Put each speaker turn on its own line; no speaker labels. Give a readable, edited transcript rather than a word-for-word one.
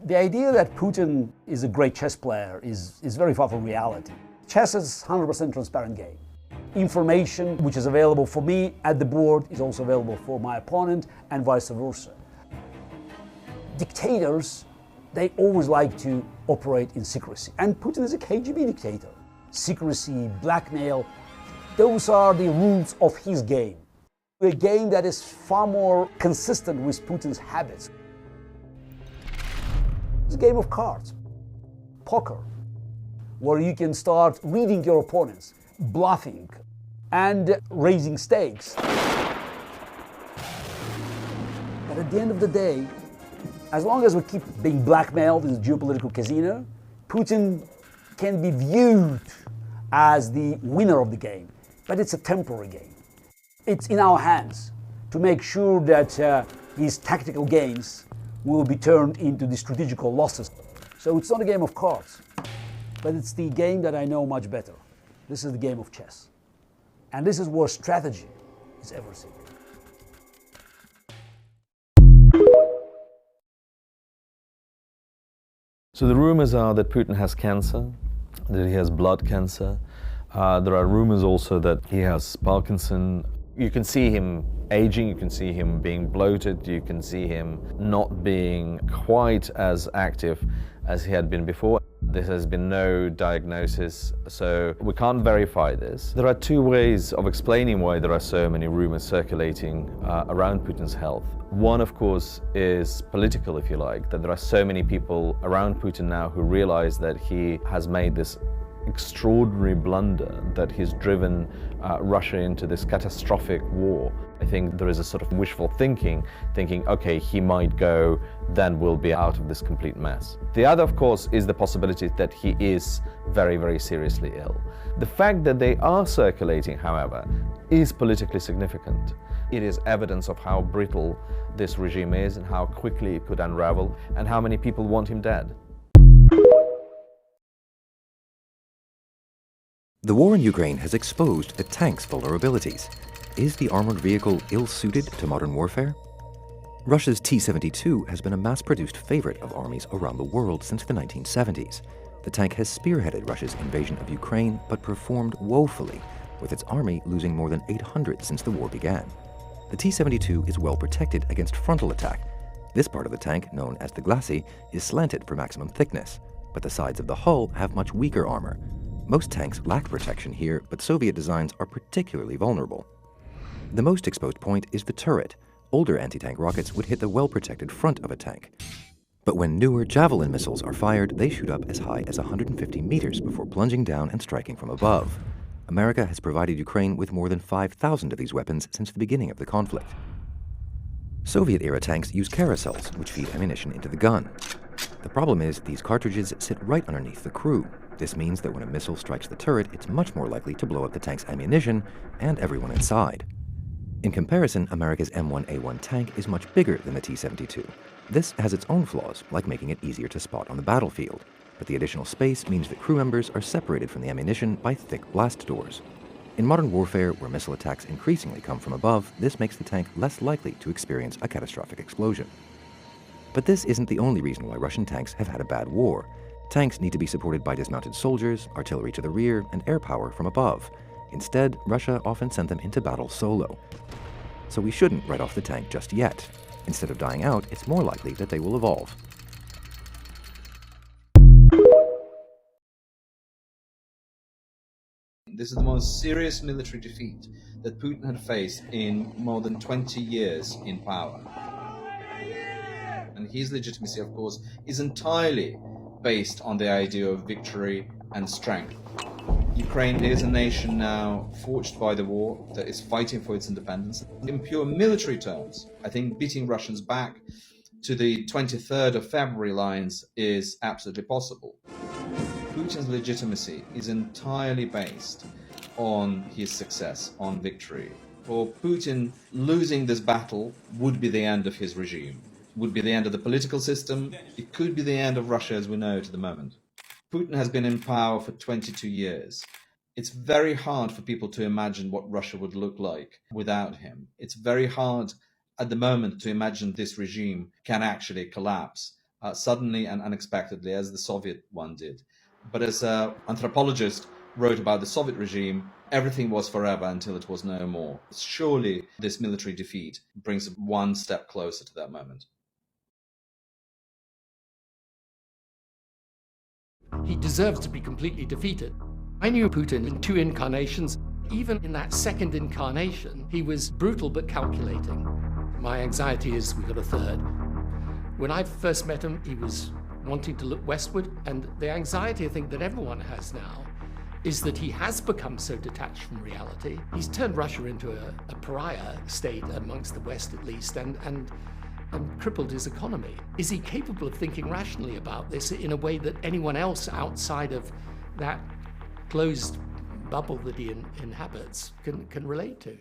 The idea that Putin is a great chess player is very far from reality. Chess is a 100% transparent game. Information which is available for me at the board is also available for my opponent and vice versa. Dictators, they always like to operate in secrecy. And Putin is a KGB dictator. Secrecy, blackmail, those are the rules of his game. A game that is far more consistent with Putin's habits. It's a game of cards, poker, where you can start reading your opponents, bluffing, and raising stakes. But at the end of the day, as long as we keep being blackmailed in the geopolitical casino, Putin can be viewed as the winner of the game. But it's a temporary game. It's in our hands to make sure that his tactical gains will be turned into the strategical losses. So it's not a game of cards, but it's the game that I know much better. This is the game of chess. And this is where strategy is everything.
So the rumors are that Putin has cancer, that he has blood cancer. There are rumors also that he has Parkinson. You can see him aging, you can see him being bloated, you can see him not being quite as active as he had been before. There has been no diagnosis, so we can't verify this. There are two ways of explaining why there are so many rumors circulating around Putin's health. One, of course, is political, if you like, that there are so many people around Putin now who realize that he has made this extraordinary blunder, that he's driven Russia into this catastrophic war. I think there is a sort of wishful thinking, okay, he might go, then we'll be out of this complete mess. The other, of course, is the possibility that he is very, very seriously ill. The fact that they are circulating, however, is politically significant. It is evidence of how brittle this regime is and how quickly it could unravel and how many people want him dead.
The war in Ukraine has exposed the tank's vulnerabilities. Is the armored vehicle ill-suited to modern warfare? Russia's T-72 has been a mass-produced favorite of armies around the world since the 1970s. The tank has spearheaded Russia's invasion of Ukraine, but performed woefully, with its army losing more than 800 since the war began. The T-72 is well protected against frontal attack. This part of the tank, known as the glacis, is slanted for maximum thickness, but the sides of the hull have much weaker armor. Most tanks lack protection here, but Soviet designs are particularly vulnerable. The most exposed point is the turret. Older anti-tank rockets would hit the well-protected front of a tank. But when newer Javelin missiles are fired, they shoot up as high as 150 meters before plunging down and striking from above. America has provided Ukraine with more than 5,000 of these weapons since the beginning of the conflict. Soviet-era tanks use carousels, which feed ammunition into the gun. The problem is these cartridges sit right underneath the crew. This means that when a missile strikes the turret, it's much more likely to blow up the tank's ammunition and everyone inside. In comparison, America's M1A1 tank is much bigger than the T-72. This has its own flaws, like making it easier to spot on the battlefield. But the additional space means that crew members are separated from the ammunition by thick blast doors. In modern warfare, where missile attacks increasingly come from above, this makes the tank less likely to experience a catastrophic explosion. But this isn't the only reason why Russian tanks have had a bad war. Tanks need to be supported by dismounted soldiers, artillery to the rear, and air power from above. Instead, Russia often sent them into battle solo. So we shouldn't write off the tank just yet. Instead of dying out, it's more likely that they will evolve.
This is the most serious military defeat that Putin had faced in more than 20 years in power. And his legitimacy, of course, is entirely based on the idea of victory and strength. Ukraine is a nation now forged by the war that is fighting for its independence. In pure military terms, I think beating Russians back to the 23rd of February lines is absolutely possible. Putin's legitimacy is entirely based on his success, on victory. For Putin, losing this battle would be the end of his regime, would be the end of the political system. It could be the end of Russia as we know it at the moment. Putin has been in power for 22 years. It's very hard for people to imagine what Russia would look like without him. It's very hard at the moment to imagine this regime can actually collapse suddenly and unexpectedly, as the Soviet one did. But as an anthropologist wrote about the Soviet regime, everything was forever until it was no more. Surely this military defeat brings it one step closer to that moment.
He deserves to be completely defeated. I knew Putin in 2 incarnations. Even in that second incarnation, he was brutal but calculating. My anxiety is we got a third. When I first met him, he was wanting to look westward, and the anxiety I think that everyone has now is that he has become so detached from reality. He's turned Russia into a pariah state amongst the West at least, and crippled his economy. Is he capable of thinking rationally about this in a way that anyone else outside of that closed bubble that he inhabits can relate to?